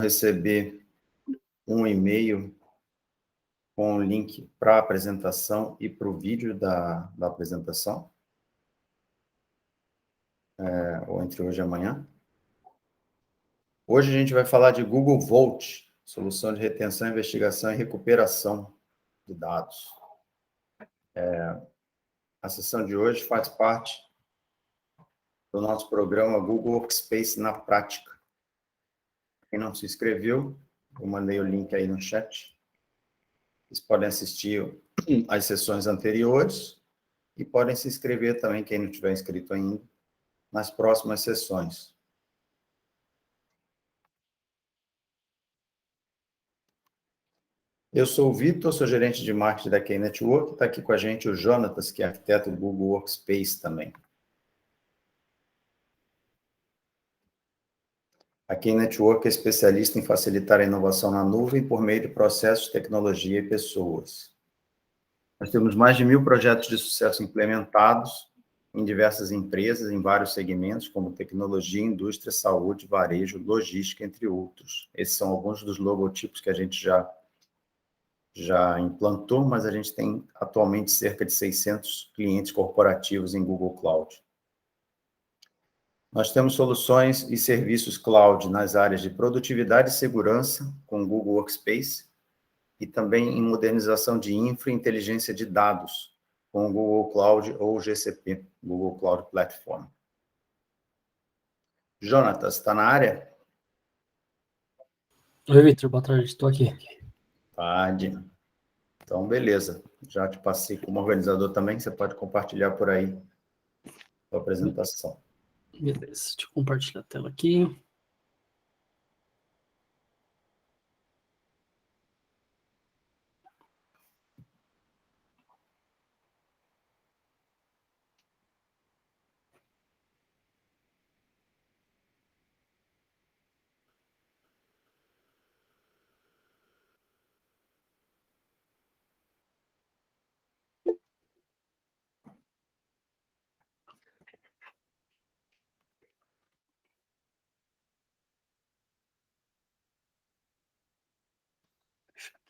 receber um e-mail com o link para a apresentação e para o vídeo da apresentação, ou entre hoje e amanhã. Hoje a gente vai falar de Google Vault, solução de retenção, investigação e recuperação de dados. A sessão de hoje faz parte do nosso programa Google Workspace na Prática. Quem não se inscreveu, eu mandei o link aí no chat. Vocês podem assistir às sessões anteriores e podem se inscrever também, quem não tiver inscrito ainda, nas próximas sessões. Eu sou o Vitor, sou gerente de marketing da Key Network. Está aqui com a gente o Jonatas, que é arquiteto do Google Workspace também. A Key Network é especialista em facilitar a inovação na nuvem por meio de processos, tecnologia e pessoas. Nós temos mais de 1.000 projetos de sucesso implementados em diversas empresas, em vários segmentos, como tecnologia, indústria, saúde, varejo, logística, entre outros. Esses são alguns dos logotipos que a gente já implantou, mas a gente tem atualmente cerca de 600 clientes corporativos em Google Cloud. Nós temos soluções e serviços cloud nas áreas de produtividade e segurança, com Google Workspace, e também em modernização de infra e inteligência de dados, com o Google Cloud ou GCP, Google Cloud Platform. Jonatas, está na área? Oi, Vitor, boa tarde, estou aqui. Tarde. Então, beleza. Já te passei como organizador também, você pode compartilhar por aí a apresentação. Beleza, deixa eu compartilhar a tela aqui.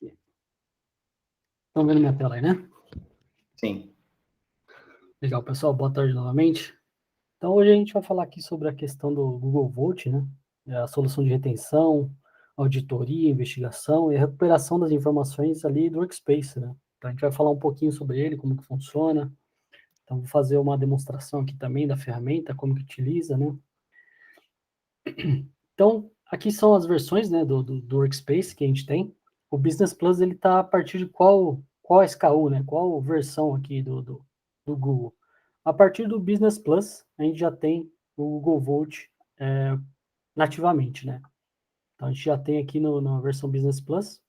Aqui. Estão vendo minha tela aí, né? Sim. Legal, pessoal, boa tarde novamente. Então, hoje a gente vai falar aqui sobre a questão do Google Vault, né? A solução de retenção, auditoria, investigação e a recuperação das informações ali do Workspace, né? Então, a gente vai falar um pouquinho sobre ele, como que funciona. Então, vou fazer uma demonstração aqui também da ferramenta, como que utiliza, né? Então, aqui são as versões, né, do Workspace que a gente tem. O Business Plus, ele está a partir de qual SKU, né? Qual versão aqui do Google? A partir do Business Plus, a gente já tem o Google Vault nativamente, né? Então, a gente já tem aqui na versão Business Plus,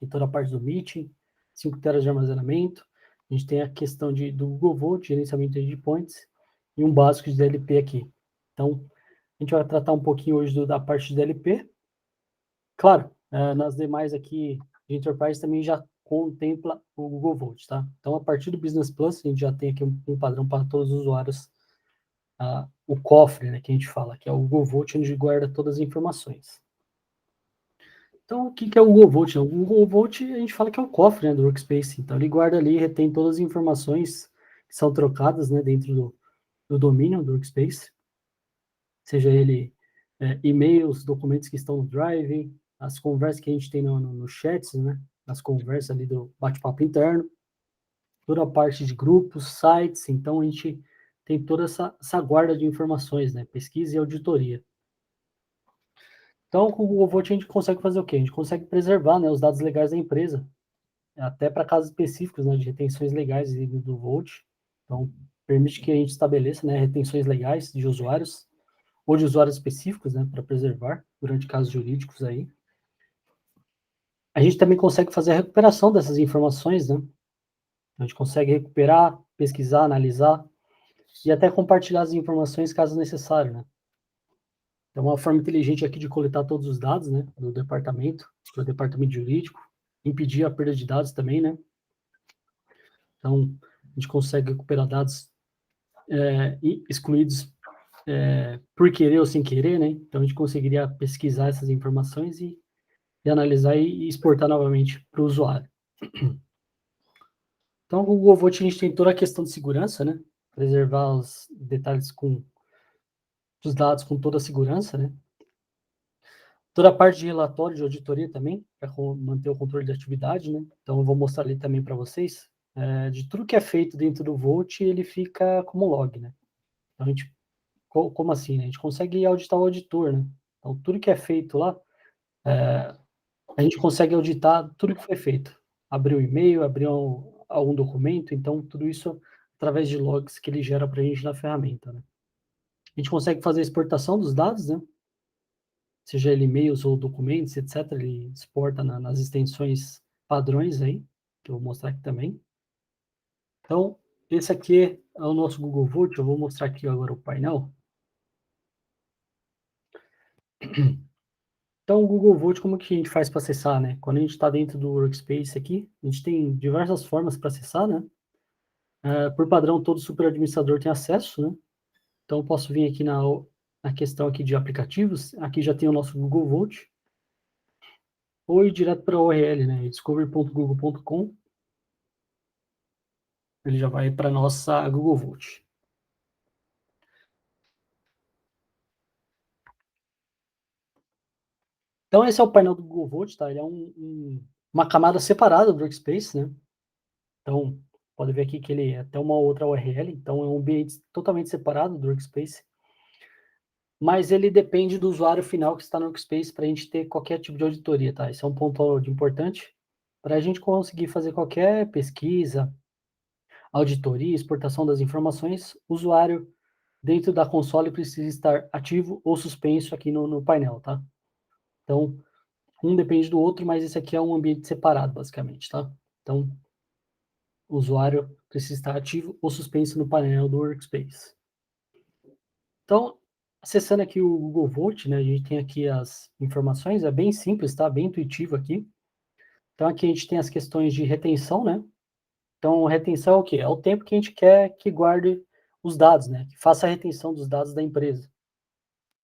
em toda a parte do Meeting, 5 teras de armazenamento. A gente tem a questão do Google Vault, gerenciamento de endpoints, e um básico de DLP aqui. Então, a gente vai tratar um pouquinho hoje da parte de DLP. Claro, nas demais aqui de Enterprise também já contempla o Google Vault, tá? Então, a partir do Business Plus, a gente já tem aqui um padrão para todos os usuários, o cofre, né, que a gente fala, que é o Google Vault, onde guarda todas as informações. Então, o que é o Google Vault? O Google Vault, a gente fala que é o cofre, né, do Workspace. Então, ele guarda ali e retém todas as informações que são trocadas, né, dentro do domínio do Workspace, seja ele e-mails, documentos que estão no Drive, as conversas que a gente tem no chats, né, as conversas ali do bate-papo interno, toda a parte de grupos, sites. Então, a gente tem toda essa guarda de informações, né, pesquisa e auditoria. Então, com o Google Vault, a gente consegue fazer o quê? A gente consegue preservar, né, os dados legais da empresa, até para casos específicos, né, de retenções legais do Vault. Então, permite que a gente estabeleça, né, retenções legais de usuários, ou de usuários específicos, né, para preservar durante casos jurídicos aí. A gente também consegue fazer a recuperação dessas informações, né? A gente consegue recuperar, pesquisar, analisar e até compartilhar as informações caso necessário, né? É uma forma inteligente aqui de coletar todos os dados, né, do departamento jurídico, impedir a perda de dados também, né? Então, a gente consegue recuperar dados excluídos por querer ou sem querer, né? Então, a gente conseguiria pesquisar essas informações e analisar e exportar novamente para o usuário. Então, o Google Vote, a gente tem toda a questão de segurança, né? Preservar os detalhes dos dados com toda a segurança, né? Toda a parte de relatório de auditoria também, para manter o controle de atividade, né? Então, eu vou mostrar ali também para vocês. De tudo que é feito dentro do Volt, ele fica como log, né? Então, a gente, como assim, né? A gente consegue auditar o auditor, né? Então, tudo que é feito lá, a gente consegue auditar tudo que foi feito. Abrir o e-mail, abrir algum documento, então, tudo isso através de logs que ele gera para a gente na ferramenta, né? A gente consegue fazer a exportação dos dados, né? Seja ele e-mails ou documentos, etc., ele exporta nas extensões padrões aí, que eu vou mostrar aqui também. Então, esse aqui é o nosso Google Vote, eu vou mostrar aqui agora o painel. Então, o Google Vote, como que a gente faz para acessar, né? Quando a gente está dentro do Workspace aqui, a gente tem diversas formas para acessar, né? Por padrão, todo super administrador tem acesso, né? Então, eu posso vir aqui na questão aqui de aplicativos, aqui já tem o nosso Google Vote, ou ir direto para a URL, né? discovery.google.com, ele já vai para a nossa Google Vote. Então, esse é o painel do Google Vote, tá? Ele é uma camada separada do Workspace, né? Então, pode ver aqui que ele é até uma outra URL, então é um ambiente totalmente separado do Workspace, mas ele depende do usuário final que está no Workspace para a gente ter qualquer tipo de auditoria, tá? Esse é um ponto importante para a gente conseguir fazer qualquer pesquisa, auditoria, exportação das informações, o usuário dentro da console precisa estar ativo ou suspenso aqui no painel, tá? Então, um depende do outro, mas esse aqui é um ambiente separado, basicamente, tá? Então, o usuário precisa estar ativo ou suspenso no painel do Workspace. Então, acessando aqui o Google Vote, né, a gente tem aqui as informações, é bem simples, tá? Bem intuitivo aqui. Então, aqui a gente tem as questões de retenção, né? Então, retenção é o quê? É o tempo que a gente quer que guarde os dados, né? Que faça a retenção dos dados da empresa.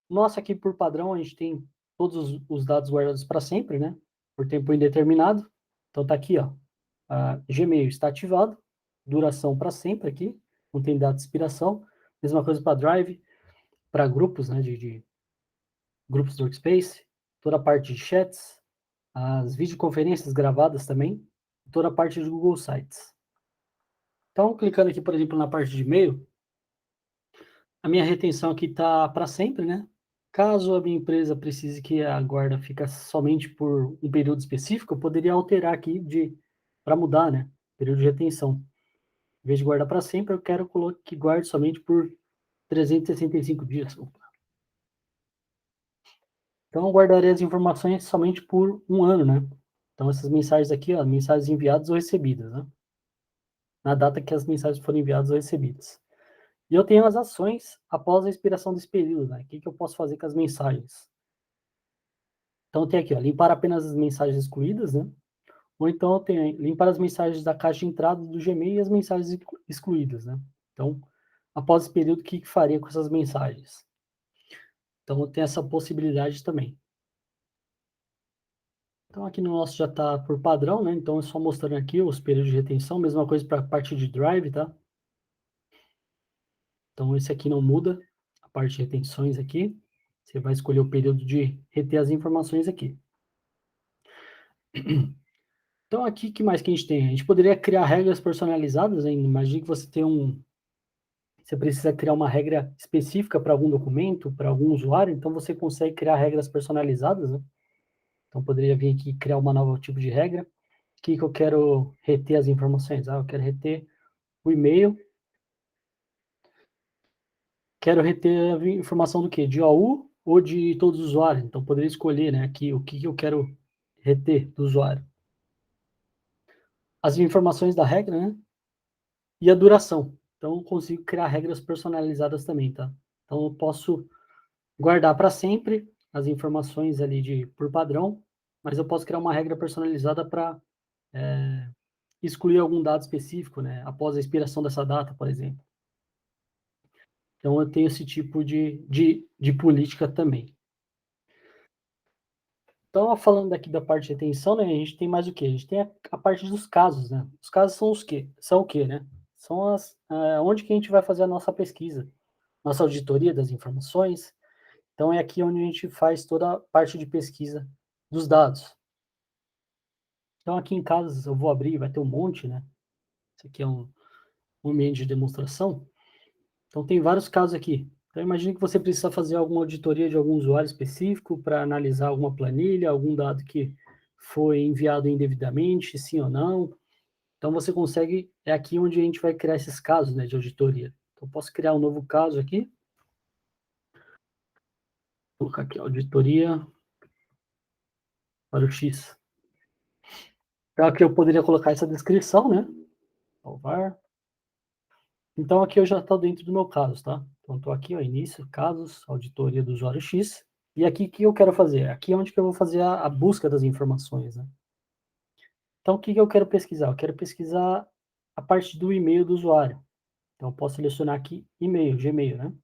Nossa, aqui por padrão, a gente tem todos os dados guardados para sempre, né? Por tempo indeterminado. Então, tá aqui, ó. Gmail está ativado, duração para sempre aqui, não tem data de expiração. Mesma coisa para Drive, para grupos, né, de grupos do Workspace, toda a parte de chats, as videoconferências gravadas também, toda a parte de Google Sites. Então, clicando aqui, por exemplo, na parte de e-mail, a minha retenção aqui está para sempre, né? Caso a minha empresa precise que a guarda fique somente por um período específico, eu poderia alterar aqui para mudar, né? Período de retenção. Em vez de guardar para sempre, eu quero que guarde somente por 365 dias. Então, eu guardarei as informações somente por um ano, né? Então, essas mensagens aqui, ó, mensagens enviadas ou recebidas, né? Na data que as mensagens foram enviadas ou recebidas. E eu tenho as ações após a expiração desse período, né? O que eu posso fazer com as mensagens? Então, tem aqui, ó, limpar apenas as mensagens excluídas, né? Ou então, eu tenho limpar as mensagens da caixa de entrada do Gmail e as mensagens excluídas, né? Então, após esse período, o que faria com essas mensagens? Então, tem essa possibilidade também. Então, aqui no nosso já está por padrão, né? Então, é só mostrando aqui os períodos de retenção, mesma coisa para a parte de Drive, tá? Então, esse aqui não muda, a parte de retenções aqui. Você vai escolher o período de reter as informações aqui. Então, aqui, o que mais que a gente tem? A gente poderia criar regras personalizadas, hein? Imagine que você tem você precisa criar uma regra específica para algum documento, para algum usuário, então você consegue criar regras personalizadas, né? Então, poderia vir aqui criar uma nova tipo de regra. O que eu quero reter as informações? Eu quero reter o e-mail. Quero reter a informação do quê? De OU ou de todos os usuários? Então, poderia escolher, né, aqui o que eu quero reter do usuário. As informações da regra, né? E a duração. Então, eu consigo criar regras personalizadas também, tá? Então, eu posso guardar para sempre as informações ali por padrão, mas eu posso criar uma regra personalizada para excluir algum dado específico, né? Após a expiração dessa data, por exemplo. Então, eu tenho esse tipo de política também. Então, falando aqui da parte de retenção, né, a gente tem mais o quê? A gente tem a parte dos casos, né? Os casos são os quê? São o quê, né? São onde que a gente vai fazer a nossa pesquisa, nossa auditoria das informações. Então, é aqui onde a gente faz toda a parte de pesquisa dos dados. Então, aqui em casos, eu vou abrir, vai ter um monte, né? Esse aqui é um ambiente de demonstração. Então, tem vários casos aqui. Então, imagine que você precisa fazer alguma auditoria de algum usuário específico para analisar alguma planilha, algum dado que foi enviado indevidamente, sim ou não. Então, você consegue, é aqui onde a gente vai criar esses casos, né, de auditoria. Então, posso criar um novo caso aqui. Vou colocar aqui, auditoria para o X. Então, aqui eu poderia colocar essa descrição, né? Salvar. Então, aqui eu já estou dentro do meu caso, tá? Então, estou aqui, ó, início, casos, auditoria do usuário X. E aqui, o que eu quero fazer? Aqui é onde que eu vou fazer a busca das informações, né? Então, o que eu quero pesquisar? Eu quero pesquisar a parte do e-mail do usuário. Então, eu posso selecionar aqui e-mail, Gmail, né?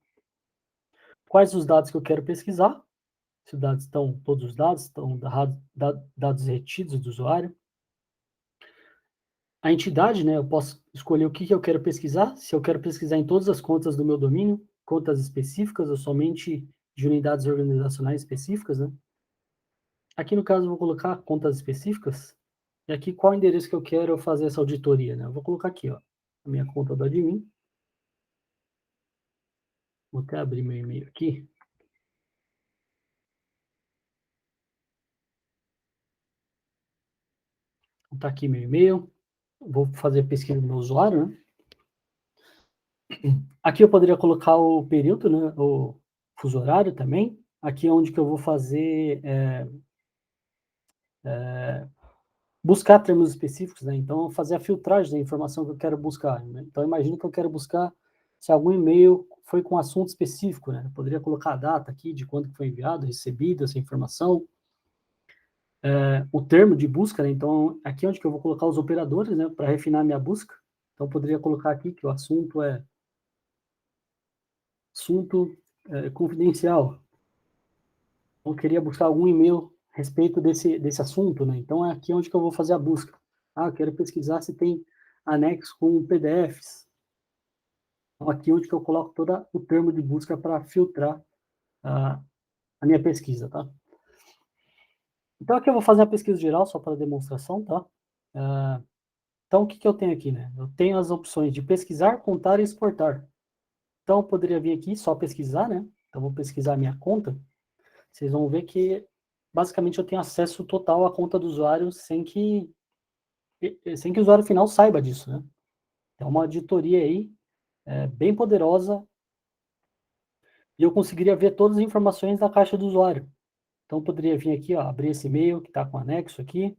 Quais os dados que eu quero pesquisar? Se os dados estão, todos os dados estão dados retidos do usuário. A entidade, né? Eu posso escolher o que eu quero pesquisar. Se eu quero pesquisar em todas as contas do meu domínio, contas específicas ou somente de unidades organizacionais específicas, né? Aqui no caso eu vou colocar contas específicas. E aqui qual endereço que eu quero fazer essa auditoria, né? Eu vou colocar aqui, ó, a minha conta do admin. Vou até abrir meu e-mail aqui. Tá aqui meu e-mail. Vou fazer a pesquisa do meu usuário, né? Aqui eu poderia colocar o período, né? O fuso horário também. Aqui é onde que eu vou fazer buscar termos específicos, né? Então, fazer a filtragem da informação que eu quero buscar. Né? Então, imagine que eu quero buscar se algum e-mail foi com assunto específico, né? Eu poderia colocar a data aqui de quando foi enviado, recebido essa informação, o termo de busca, né? Então, aqui é onde que eu vou colocar os operadores, né? Para refinar minha busca. Então, eu poderia colocar aqui que o assunto é assunto confidencial. Eu queria buscar algum e-mail a respeito desse assunto, né? Então, é aqui onde que eu vou fazer a busca. Ah, eu quero pesquisar se tem anexo com PDFs. Então, aqui onde que eu coloco todo o termo de busca para filtrar a minha pesquisa, tá? Então, aqui eu vou fazer a pesquisa geral, só para demonstração, tá? Então, o que eu tenho aqui, né? Eu tenho as opções de pesquisar, contar e exportar. Então, eu poderia vir aqui só pesquisar, né? Então, vou pesquisar a minha conta. Vocês vão ver que, basicamente, eu tenho acesso total à conta do usuário sem que o usuário final saiba disso, né? É uma auditoria aí bem poderosa e eu conseguiria ver todas as informações da caixa do usuário. Então, poderia vir aqui, ó, abrir esse e-mail que está com anexo aqui,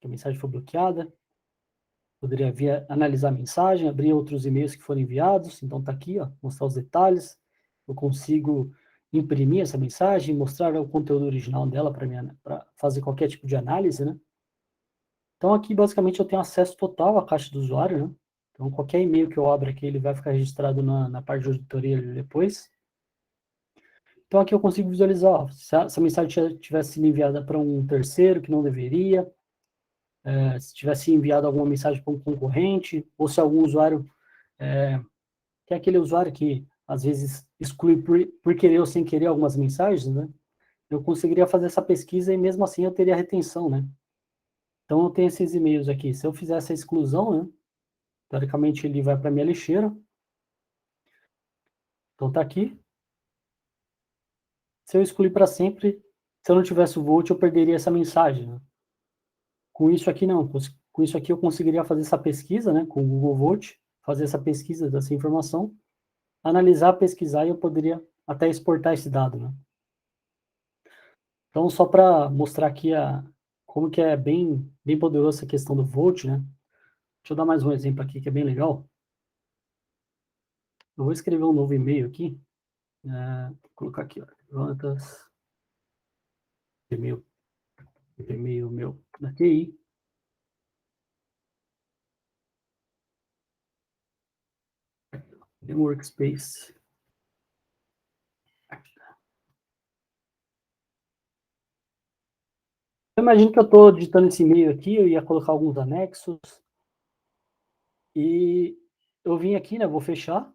que a mensagem foi bloqueada. Poderia vir analisar a mensagem, abrir outros e-mails que foram enviados. Então, está aqui, ó, mostrar os detalhes. Eu consigo imprimir essa mensagem, mostrar o conteúdo original dela para fazer qualquer tipo de análise, né? Então, aqui, basicamente, eu tenho acesso total à caixa do usuário, né? Então, qualquer e-mail que eu abra aqui, ele vai ficar registrado na parte de auditoria depois. Então, aqui eu consigo visualizar, ó, se essa mensagem tivesse sido enviada para um terceiro que não deveria, se tivesse enviado alguma mensagem para um concorrente, ou se algum usuário, que é aquele usuário que, às vezes, exclui por querer ou sem querer algumas mensagens, né? Eu conseguiria fazer essa pesquisa e, mesmo assim, eu teria retenção, né? Então, eu tenho esses e-mails aqui. Se eu fizer essa exclusão, né? Teoricamente, ele vai para a minha lixeira. Então, tá aqui. Se eu excluir para sempre, se eu não tivesse o Volt, eu perderia essa mensagem, né? Com isso aqui, não. Com isso aqui, eu conseguiria fazer essa pesquisa, né? Com o Google Volt, fazer essa pesquisa dessa informação, analisar, pesquisar, e eu poderia até exportar esse dado, né? Então, só para mostrar aqui como que é bem poderosa essa questão do Volt, né? Deixa eu dar mais um exemplo aqui que é bem legal. Eu vou escrever um novo e-mail aqui. Vou colocar aqui, ó, levantas, e-mail meu da TI. Tem um workspace. Eu imagino que eu estou digitando esse e-mail aqui, eu ia colocar alguns anexos, e eu vim aqui, né, vou fechar.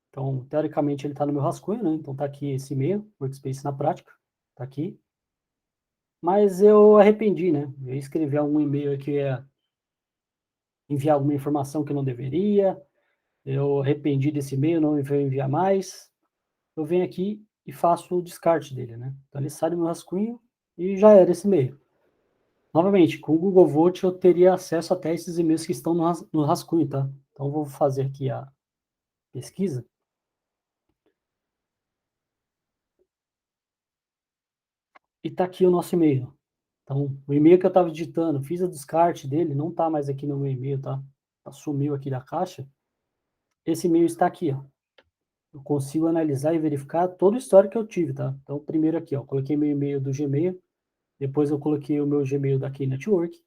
Então, teoricamente, ele está no meu rascunho, né? Então, está aqui esse e-mail, Workspace na prática, está aqui. Mas eu arrependi, né? Eu escrevi algum e-mail que ia enviar alguma informação que eu não deveria. Eu arrependi desse e-mail, não vou enviar mais. Eu venho aqui e faço o descarte dele, né? Então, ele sai do meu rascunho e já era esse e-mail. Novamente, com o Google Vote eu teria acesso até esses e-mails que estão no rascunho, tá? Então, eu vou fazer aqui a pesquisa. E está aqui o nosso e-mail. Então, o e-mail que eu estava digitando, fiz o descarte dele, não está mais aqui no meu e-mail, tá? Sumiu aqui da caixa. Esse e-mail está aqui, ó. Eu consigo analisar e verificar todo o histórico que eu tive, tá? Então, primeiro aqui, ó, coloquei meu e-mail do Gmail, depois eu coloquei o meu Gmail da Key Network,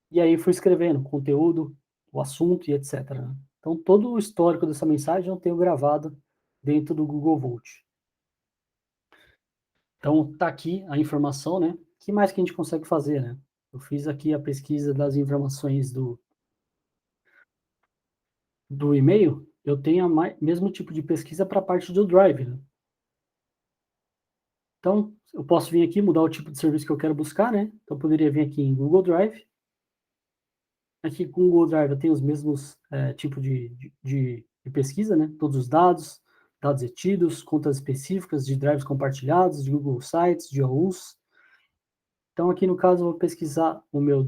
e aí fui escrevendo conteúdo, o assunto e etc, né? Então, todo o histórico dessa mensagem eu tenho gravado dentro do Google Vote. Então, tá aqui a informação, né? O que mais que a gente consegue fazer, né? Eu fiz aqui a pesquisa das informações do e-mail, eu tenho o mesmo tipo de pesquisa para a parte do Drive, né? Então, eu posso vir aqui, mudar o tipo de serviço que eu quero buscar, né? Então, eu poderia vir aqui em Google Drive. Aqui com o Google Drive eu tenho os mesmos tipos de pesquisa, né? Todos os dados, dados retidos, contas específicas de drives compartilhados, de Google Sites, de OUs. Então, aqui no caso, eu vou pesquisar o meu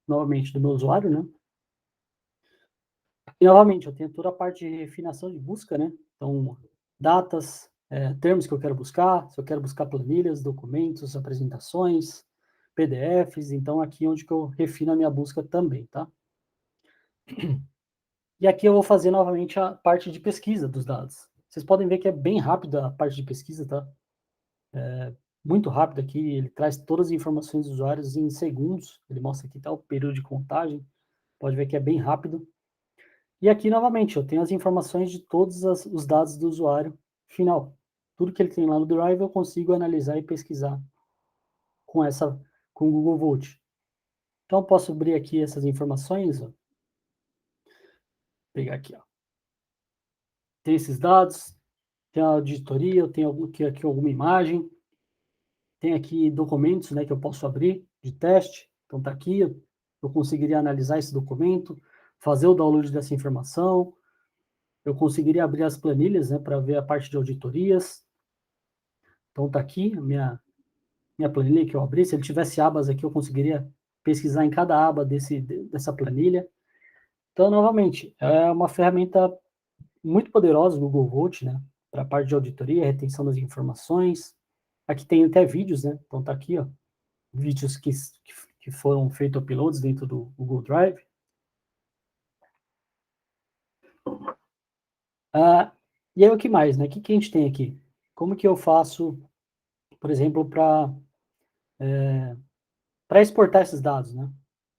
novamente, do meu usuário, né? E, novamente, eu tenho toda a parte de refinação de busca, né? Então, datas, termos que eu quero buscar, se eu quero buscar planilhas, documentos, apresentações, PDFs, então aqui é onde que eu refino a minha busca também, tá? E aqui eu vou fazer novamente a parte de pesquisa dos dados. Vocês podem ver que é bem rápida a parte de pesquisa, tá? Muito rápido aqui, ele traz todas as informações dos usuários em segundos, ele mostra aqui tá, o período de contagem, pode ver que é bem rápido. E aqui, novamente, eu tenho as informações de todos os dados do usuário final. Tudo que ele tem lá no Drive eu consigo analisar e pesquisar com o Google Vote. Então, eu posso abrir aqui essas informações, ó. Pegar aqui, ó. Tem esses dados, tem a auditoria, eu tenho aqui alguma imagem, tem aqui documentos, né, que eu posso abrir de teste. Então, tá aqui, eu conseguiria analisar esse documento, fazer o download dessa informação, eu conseguiria abrir as planilhas, né, para ver a parte de auditorias. Então, tá aqui a minha planilha que eu abri. Se ele tivesse abas aqui, eu conseguiria pesquisar em cada aba dessa planilha. Então, novamente, é uma ferramenta muito poderosa do Google Vote, né? Para a parte de auditoria, retenção das informações. Aqui tem até vídeos, né? Então, tá aqui, ó, vídeos que foram feitos uploads dentro do Google Drive. E aí, o que mais, né? O que a gente tem aqui? Como que eu faço, por exemplo, para exportar esses dados, né?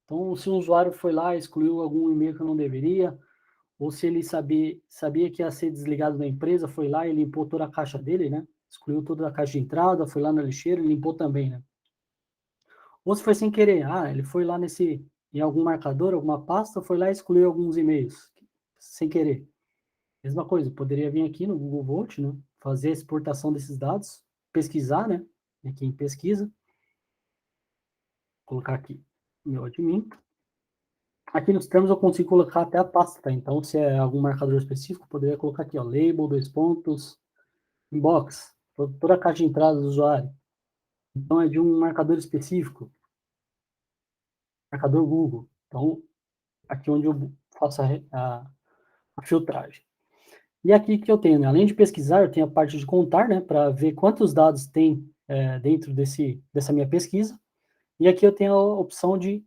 Então, se um usuário foi lá e excluiu algum e-mail que eu não deveria, ou se ele sabia que ia ser desligado da empresa, foi lá e limpou toda a caixa dele, né? Excluiu toda a caixa de entrada, foi lá na lixeira e limpou também, né? Ou se foi sem querer, ele foi lá em algum marcador, alguma pasta, foi lá e excluiu alguns e-mails, sem querer. Mesma coisa, poderia vir aqui no Google Vote, né? Fazer a exportação desses dados, pesquisar, né? Aqui em pesquisa, colocar aqui meu admin. Aqui nos termos eu consigo colocar até a pasta, tá? Então, se é algum marcador específico, poderia colocar aqui, ó, label, dois pontos, inbox, toda a caixa de entrada do usuário. Então, é de um marcador específico, marcador Google. Então, aqui onde eu faço a filtragem. E aqui que eu tenho, né? Além de pesquisar, eu tenho a parte de contar, né? Para ver quantos dados tem dentro dessa minha pesquisa. E aqui eu tenho a opção de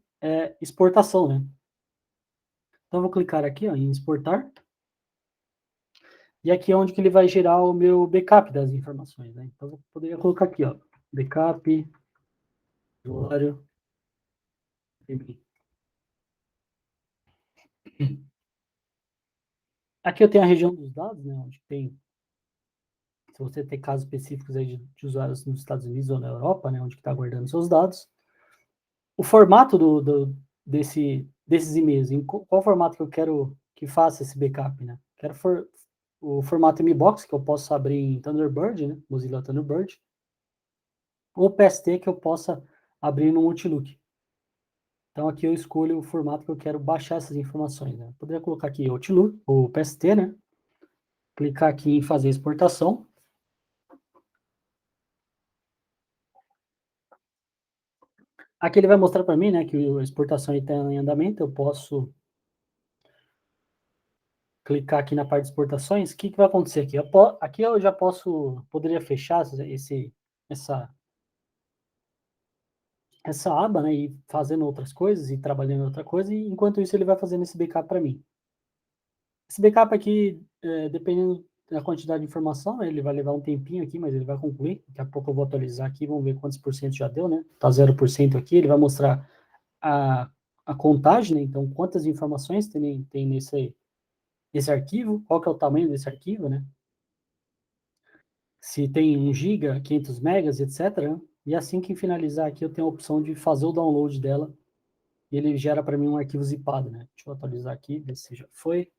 exportação, né? Então, eu vou clicar aqui, ó, em exportar. E aqui é onde que ele vai gerar o meu backup das informações, né? Então, eu poderia colocar aqui, ó, backup, usuário, aqui eu tenho a região dos dados, né, onde tem se você tem casos específicos aí de usuários nos Estados Unidos ou na Europa, né, onde está guardando seus dados, o formato desses e-mails, em qual formato que eu quero que faça esse backup, né? Quero o formato MBOX, que eu posso abrir em Thunderbird, né, Mozilla Thunderbird, ou PST, que eu possa abrir no Outlook. Então, aqui eu escolho o formato que eu quero baixar essas informações, né? Eu poderia colocar aqui Outlook, ou PST, né? Clicar aqui em fazer exportação. Aqui ele vai mostrar para mim, né, que a exportação está em andamento. Eu posso clicar aqui na parte de exportações. O que vai acontecer aqui? Aqui eu já poderia fechar essa aba, né, e fazendo outras coisas e trabalhando em outra coisa, e enquanto isso ele vai fazendo esse backup para mim. Esse backup aqui, dependendo da quantidade de informação, né, ele vai levar um tempinho aqui, mas ele vai concluir. Daqui a pouco eu vou atualizar aqui, vamos ver quantos por cento já deu, né? Tá 0% aqui, ele vai mostrar a contagem, né? Então, quantas informações tem nesse arquivo, qual que é o tamanho desse arquivo, né? Se tem 1 GB, 500 megas, etc. E assim que finalizar aqui, eu tenho a opção de fazer o download dela, e ele gera para mim um arquivo zipado, né? Deixa eu atualizar aqui, ver se já foi.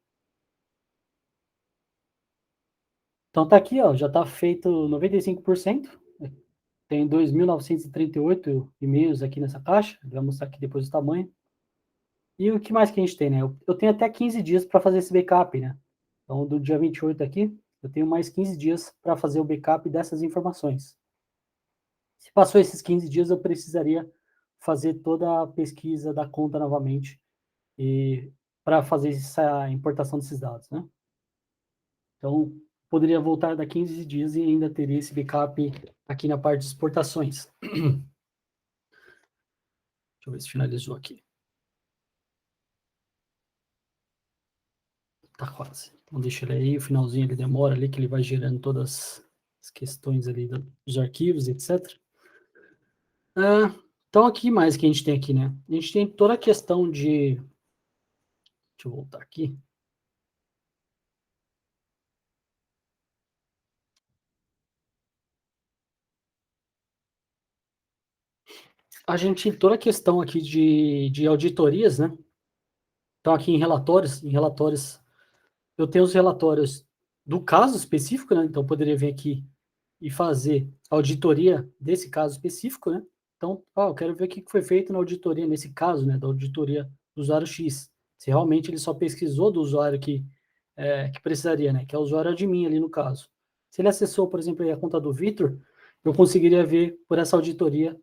Então tá aqui, ó, já tá feito 95%. Tem 2.938 e-mails aqui nessa caixa. Ele vai mostrar aqui depois o tamanho. E o que mais que a gente tem, né? Eu tenho até 15 dias para fazer esse backup, né? Então, do dia 28 aqui, eu tenho mais 15 dias para fazer o backup dessas informações. Se passou esses 15 dias, eu precisaria fazer toda a pesquisa da conta novamente e para fazer essa importação desses dados, né? Então, poderia voltar daqui 15 dias e ainda teria esse backup aqui na parte de exportações. Deixa eu ver se finalizou aqui. Tá quase. Então, deixa ele aí, o finalzinho ele demora ali, que ele vai gerando todas as questões ali dos arquivos, etc. Então, aqui mais que a gente tem aqui, né? A gente tem toda a questão de... Deixa eu voltar aqui. A gente tem toda a questão aqui de auditorias, né? Então, aqui em relatórios, eu tenho os relatórios do caso específico, né? Então, eu poderia vir aqui e fazer a auditoria desse caso específico, né? Então, eu quero ver o que foi feito na auditoria, nesse caso, né? Da auditoria do usuário X. Se realmente ele só pesquisou do usuário que precisaria, né? Que é o usuário admin ali no caso. Se ele acessou, por exemplo, a conta do Victor, eu conseguiria ver por essa auditoria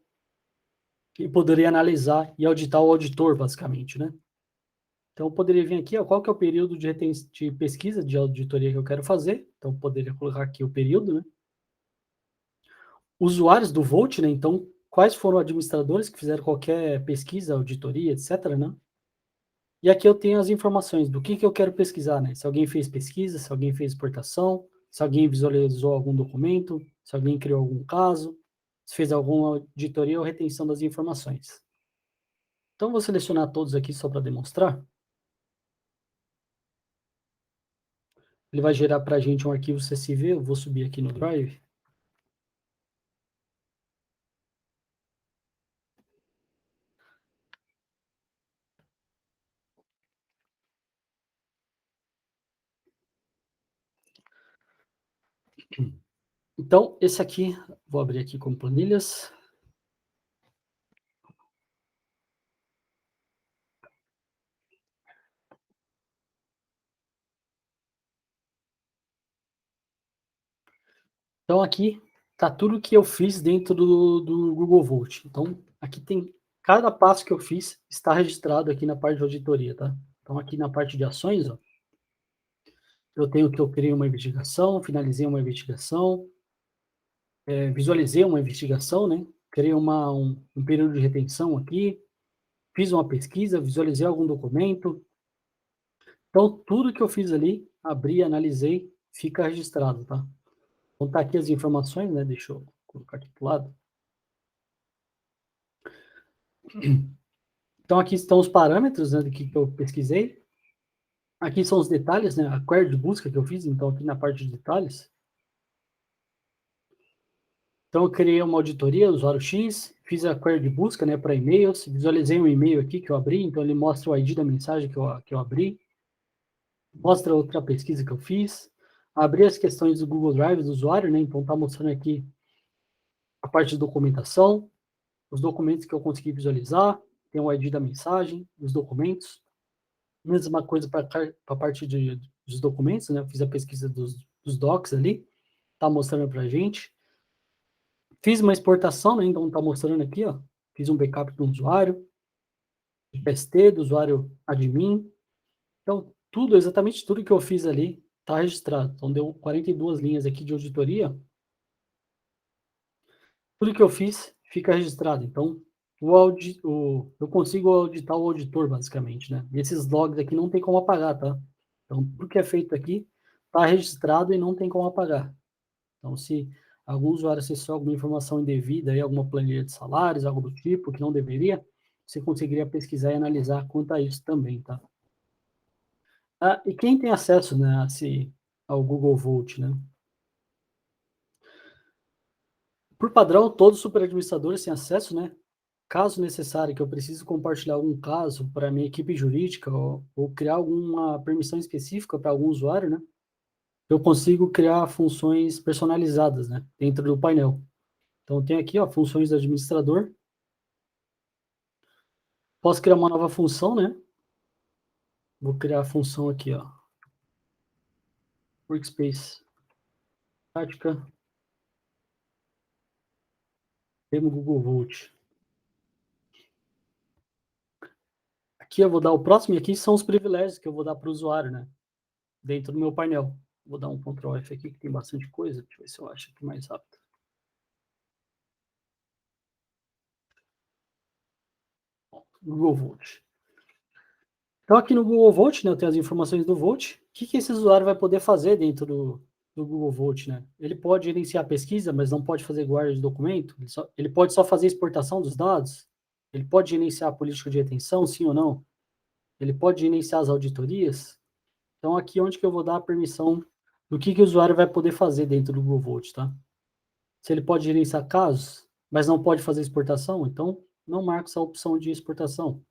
e poderia analisar e auditar o auditor, basicamente, né? Então, eu poderia vir aqui, ó, qual que é o período de pesquisa, de auditoria que eu quero fazer. Então, eu poderia colocar aqui o período, né? Usuários do Volt, né? Então, quais foram administradores que fizeram qualquer pesquisa, auditoria, etc, né? E aqui eu tenho as informações do que eu quero pesquisar, né? Se alguém fez pesquisa, se alguém fez exportação, se alguém visualizou algum documento, se alguém criou algum caso, se fez alguma auditoria ou retenção das informações. Então, vou selecionar todos aqui só para demonstrar. Ele vai gerar para a gente um arquivo CSV, eu vou subir aqui no Drive. Então, esse aqui, vou abrir aqui como planilhas. Então, aqui está tudo que eu fiz dentro do Google Volt. Então, aqui tem cada passo que eu fiz está registrado aqui na parte de auditoria, tá? Então, aqui na parte de ações, ó, eu tenho que eu criei uma investigação, finalizei uma investigação, visualizei uma investigação, né? Criei um período de retenção aqui, fiz uma pesquisa, visualizei algum documento. Então, tudo que eu fiz ali, abri, analisei, fica registrado, tá? Então, tá aqui as informações, né? Deixa eu colocar aqui para o lado. Então, aqui estão os parâmetros, né, do que eu pesquisei. Aqui são os detalhes, né, a query de busca que eu fiz. Então, aqui na parte de detalhes, Então, eu criei uma auditoria, usuário X, fiz a query de busca, né, para e-mails, visualizei um e-mail aqui que eu abri, então ele mostra o ID da mensagem que eu abri, mostra outra pesquisa que eu fiz, abri as questões do Google Drive do usuário, né, então está mostrando aqui a parte de documentação, os documentos que eu consegui visualizar, tem o ID da mensagem, os documentos, mesma coisa para a parte dos documentos, né, eu fiz a pesquisa dos docs ali, está mostrando para a gente. Fiz uma exportação, né, então está mostrando aqui, ó, fiz um backup do usuário, de PST, do usuário admin. Então, tudo, exatamente tudo que eu fiz ali está registrado. Então, deu 42 linhas aqui de auditoria. Tudo que eu fiz fica registrado. Então, eu consigo auditar o auditor, basicamente, né? E esses logs aqui não tem como apagar, tá? Então, tudo que é feito aqui está registrado e não tem como apagar. Então, se algum usuário acessou alguma informação indevida, aí, alguma planilha de salários, algo do tipo, que não deveria, você conseguiria pesquisar e analisar quanto a isso também, tá? Ah, e quem tem acesso, né, ao Google Vault, né? Por padrão, todos os superadministradores têm acesso, né? Caso necessário, que eu preciso compartilhar algum caso para minha equipe jurídica ou criar alguma permissão específica para algum usuário, né? Eu consigo criar funções personalizadas, né? Dentro do painel. Então, tem aqui, ó, funções do administrador. Posso criar uma nova função, né? Vou criar a função aqui, ó. Workspace. Prática. Demo Google Vault. Aqui eu vou dar o próximo, e aqui são os privilégios que eu vou dar para o usuário, né? Dentro do meu painel. Vou dar um Ctrl F aqui, que tem bastante coisa. Deixa eu ver se eu acho aqui mais rápido. Google Vault. Então, aqui no Google Vault, né, eu tenho as informações do Vault. O que esse usuário vai poder fazer dentro do Google Vault, né? Ele pode gerenciar a pesquisa, mas não pode fazer guarda de documento. Ele pode só fazer exportação dos dados. Ele pode gerenciar a política de retenção, sim ou não. Ele pode gerenciar as auditorias. Então, aqui é onde que eu vou dar a permissão do que o usuário vai poder fazer dentro do Google Vault, tá? Se ele pode gerenciar casos, mas não pode fazer exportação, então não marca essa opção de exportação.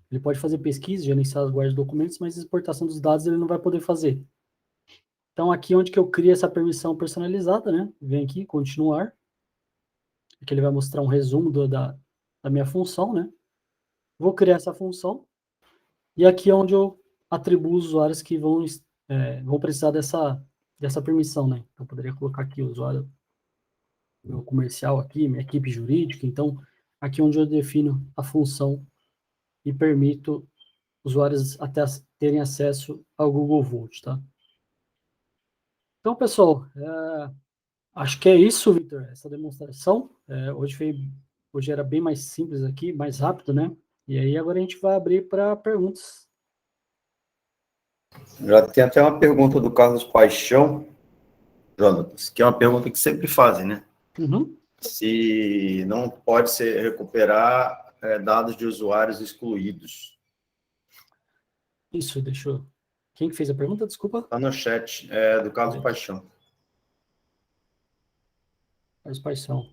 Ele pode fazer pesquisa, gerenciar as guardas de documentos, mas exportação dos dados ele não vai poder fazer. Então, aqui é onde que eu crio essa permissão personalizada, né? Vem aqui, continuar. Aqui ele vai mostrar um resumo da minha função, né? Vou criar essa função. E aqui é onde eu atribuo os usuários que vão precisar dessa permissão, né? Então, eu poderia colocar aqui o usuário, meu comercial aqui, minha equipe jurídica. Então, aqui é onde eu defino a função e permito usuários até terem acesso ao Google Vault, tá? Então, pessoal, acho que é isso, Victor, essa demonstração. Hoje era bem mais simples aqui, mais rápido, né? E aí agora a gente vai abrir para perguntas. Já tem até uma pergunta do Carlos Paixão, Jonatas, que é uma pergunta que sempre fazem, né? Uhum. Se não pode ser recuperar dados de usuários excluídos. Isso, deixa eu... Quem que fez a pergunta? Desculpa. Está no chat, do Carlos Paixão. Carlos Paixão.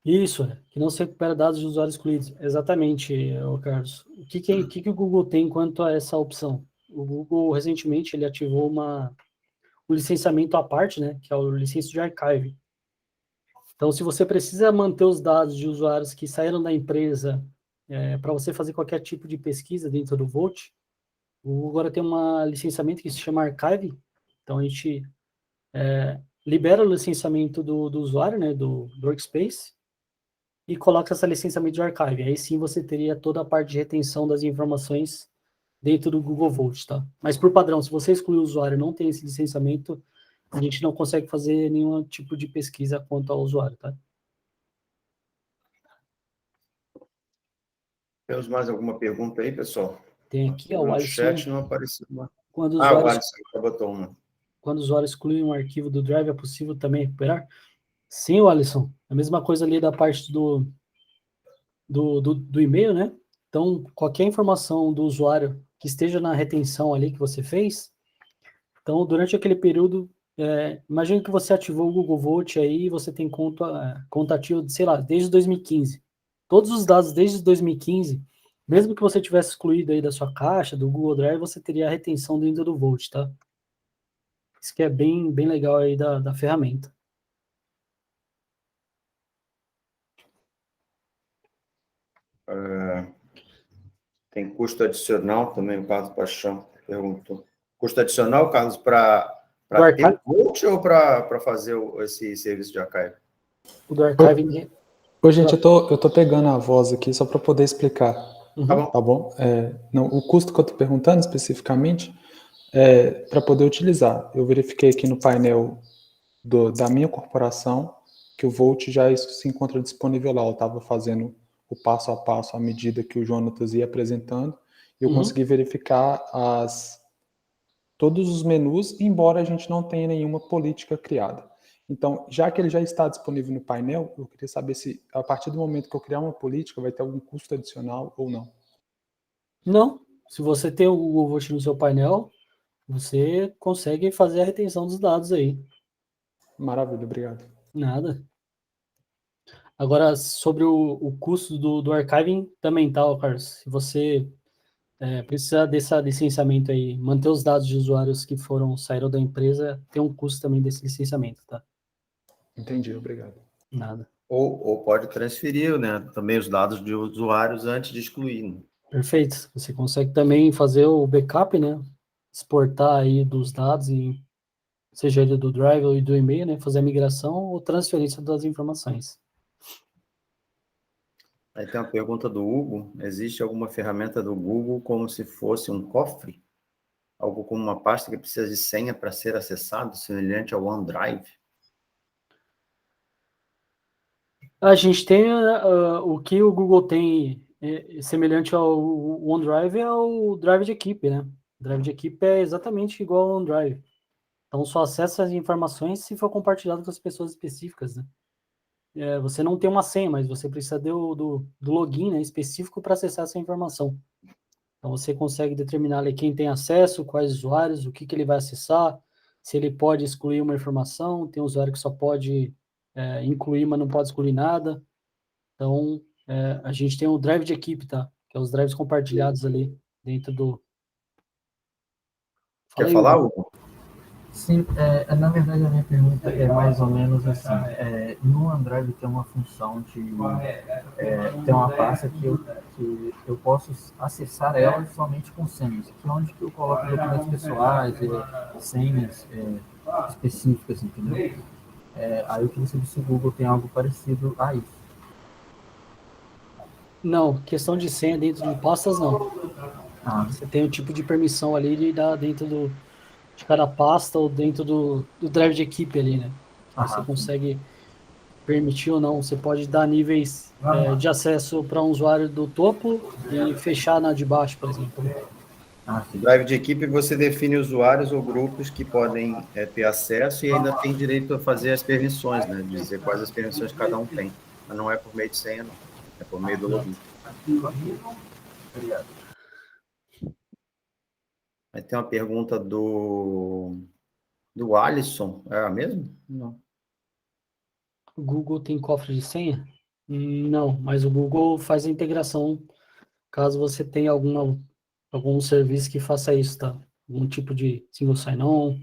Isso, que não se recupera dados de usuários excluídos. Exatamente, Carlos. O que o Google tem quanto a essa opção? O Google, recentemente, ele ativou um licenciamento à parte, né, que é o licença de archive. Então, se você precisa manter os dados de usuários que saíram da empresa para você fazer qualquer tipo de pesquisa dentro do Vault, o Google agora tem um licenciamento que se chama Archive. Então, a gente libera o licenciamento do usuário, né, do Workspace, e coloca esse licenciamento de Archive. Aí sim você teria toda a parte de retenção das informações dentro do Google Vault, tá? Mas por padrão, se você excluir o usuário e não tem esse licenciamento, a gente não consegue fazer nenhum tipo de pesquisa quanto ao usuário, tá? Temos mais alguma pergunta aí, pessoal? Tem aqui, ó, o No Alisson. chat não apareceu. Quando o o Alisson botou uma. Quando o usuário exclui um arquivo do Drive, é possível também recuperar? Sim, o Alisson. A mesma coisa ali da parte do e-mail, né? Então, qualquer informação do usuário que esteja na retenção ali que você fez, então, durante aquele período, Imagina que você ativou o Google Vote aí e você tem conta ativa, sei lá, desde 2015. Todos os dados desde 2015, mesmo que você tivesse excluído aí da sua caixa, do Google Drive, você teria a retenção dentro do Vote, tá? Isso que é bem, bem legal aí da ferramenta. Tem custo adicional também, o Carlos Paixão perguntou. Custo adicional, Carlos, para ter o Volt ou para fazer esse serviço de archive? O do archiving. Ô, gente, eu tô pegando a voz aqui só para poder explicar. Uhum. Tá bom? Não, o custo que eu tô perguntando especificamente é para poder utilizar. Eu verifiquei aqui no painel da minha corporação que o Volt já se encontra disponível lá. Eu estava fazendo o passo a passo à medida que o Jonatas ia apresentando e eu consegui verificar todos os menus, embora a gente não tenha nenhuma política criada. Então, já que ele já está disponível no painel, eu queria saber se, a partir do momento que eu criar uma política, vai ter algum custo adicional ou não. Não. Se você tem o Google Vote no seu painel, você consegue fazer a retenção dos dados aí. Maravilha, obrigado. Nada. Agora, sobre o custo do archiving, também tá, Carlos. Se você precisa desse licenciamento aí, manter os dados de usuários que saíram da empresa, tem um custo também desse licenciamento, tá? Entendi, obrigado. Nada. Ou pode transferir, né, também os dados de usuários antes de excluir. Né? Perfeito. Você consegue também fazer o backup, né? Exportar aí dos dados, seja ele do Drive ou do e-mail, né? Fazer a migração ou transferência das informações. Aí tem uma pergunta do Hugo. Existe alguma ferramenta do Google como se fosse um cofre? Algo como uma pasta que precisa de senha para ser acessado, semelhante ao OneDrive? A gente tem o que o Google tem semelhante ao OneDrive é o Drive de equipe, né? O Drive de equipe é exatamente igual ao OneDrive. Então, só acessa as informações se for compartilhado com as pessoas específicas, né? Você não tem uma senha, mas você precisa do login, né, específico para acessar essa informação. Então, você consegue determinar ali quem tem acesso, quais usuários, o que ele vai acessar, se ele pode excluir uma informação, tem usuário que só pode incluir, mas não pode excluir nada. Então, a gente tem o drive de equipe, tá? Que é os drives compartilhados ali dentro do... Quer falar, Hugo? Sim, na verdade a minha pergunta é mais ou menos assim, no OneDrive tem uma função de, tem uma pasta que eu posso acessar ela somente com senhas, que é onde que eu coloco documentos pessoais, senhas específicas, entendeu? Aí eu queria saber se o Google tem algo parecido a isso. Não, questão de senha dentro de pastas, não. Você tem o tipo de permissão ali de dar dentro de cada pasta ou dentro do drive de equipe ali, né? Você consegue permitir ou não. Você pode dar níveis de acesso para um usuário do topo e fechar na de baixo, por exemplo. No drive de equipe, você define usuários ou grupos que podem ter acesso e ainda tem direito a fazer as permissões, né? Dizer quais as permissões cada um tem. Mas não é por meio de senha, não. É por meio do login. Obrigado. Aí tem uma pergunta do Alisson. É a mesma? Não. O Google tem cofre de senha? Não, mas o Google faz a integração caso você tenha algum serviço que faça isso, tá? Algum tipo de single sign-on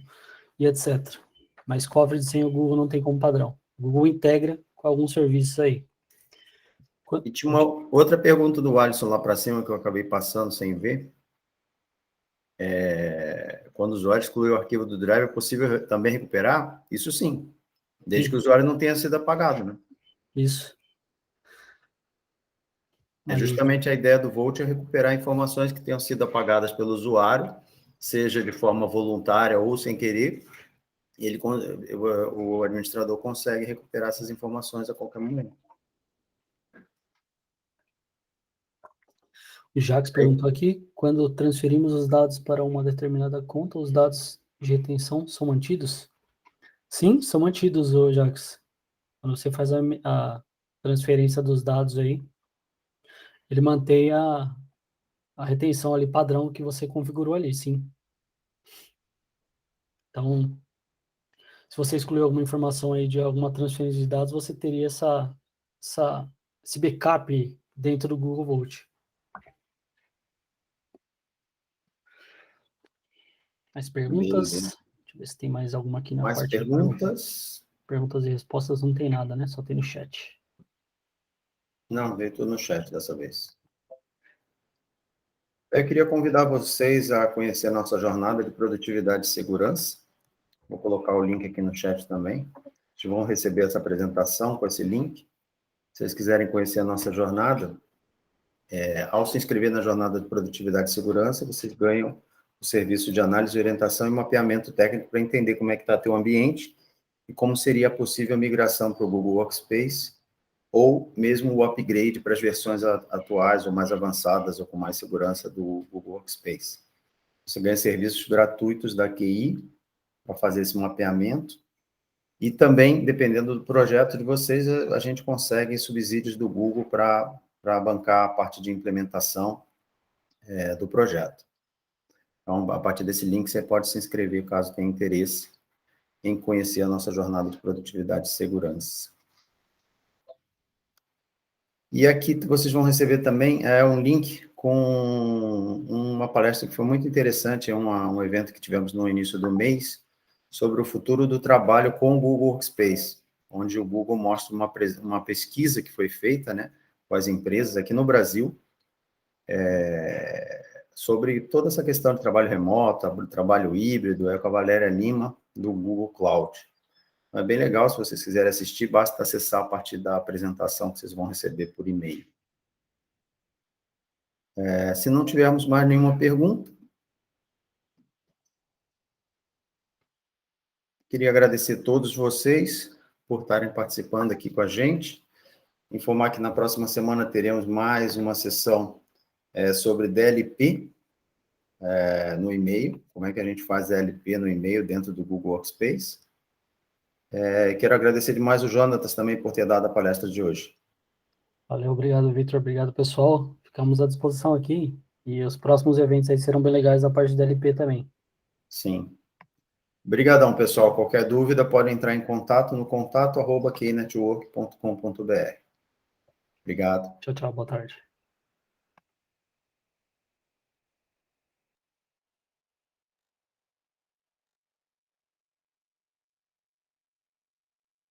e etc. Mas cofre de senha o Google não tem como padrão. O Google integra com alguns serviços aí. E tinha uma outra pergunta do Alisson lá para cima que eu acabei passando sem ver. Quando o usuário exclui o arquivo do Drive, é possível também recuperar? Isso sim, desde que o usuário não tenha sido apagado, né? Isso. É justamente a ideia do Volt é recuperar informações que tenham sido apagadas pelo usuário, seja de forma voluntária ou sem querer. O administrador consegue recuperar essas informações a qualquer momento. O Jacques perguntou aqui, quando transferimos os dados para uma determinada conta, os dados de retenção são mantidos? Sim, são mantidos, Jacques. Quando você faz a transferência dos dados aí, ele mantém a retenção ali padrão que você configurou ali, sim. Então, se você excluir alguma informação aí de alguma transferência de dados, você teria esse backup dentro do Google Vault. Mais perguntas? Beleza. Deixa eu ver se tem mais alguma aqui na Mais parte de perguntas? perguntas e respostas. Não tem nada, né? Só tem no chat. Não, veio tudo no chat dessa vez. Eu queria convidar vocês a conhecer a nossa jornada de produtividade e segurança. Vou colocar o link aqui no chat também. Vocês vão receber essa apresentação com esse link. Se vocês quiserem conhecer a nossa jornada, ao se inscrever na jornada de produtividade e segurança, vocês ganham o serviço de análise, orientação e mapeamento técnico para entender como é que está teu ambiente e como seria possível a migração para o Google Workspace ou mesmo o upgrade para as versões atuais ou mais avançadas ou com mais segurança do Google Workspace. Você ganha serviços gratuitos da QI para fazer esse mapeamento e também, dependendo do projeto de vocês, a gente consegue subsídios do Google para bancar a parte de implementação do projeto. Então, a partir desse link, você pode se inscrever, caso tenha interesse em conhecer a nossa jornada de produtividade e segurança. E aqui vocês vão receber também um link com uma palestra que foi muito interessante, um evento que tivemos no início do mês, sobre o futuro do trabalho com o Google Workspace, onde o Google mostra uma pesquisa que foi feita, né, com as empresas aqui no Brasil, sobre toda essa questão de trabalho remoto, trabalho híbrido, com a Valéria Lima, do Google Cloud. É bem legal, se vocês quiserem assistir, basta acessar a partir da apresentação que vocês vão receber por e-mail. Se não tivermos mais nenhuma pergunta, queria agradecer a todos vocês por estarem participando aqui com a gente. Informar que na próxima semana teremos mais uma sessão sobre DLP no e-mail, como é que a gente faz DLP no e-mail dentro do Google Workspace. Quero agradecer demais o Jonatas também por ter dado a palestra de hoje. Valeu, obrigado, Victor. Obrigado, pessoal. Ficamos à disposição aqui. E os próximos eventos aí serão bem legais da parte da LP também. Sim. Obrigadão, pessoal. Qualquer dúvida, pode entrar em contato no contato@keynetwork.com.br. Obrigado. Tchau, tchau. Boa tarde.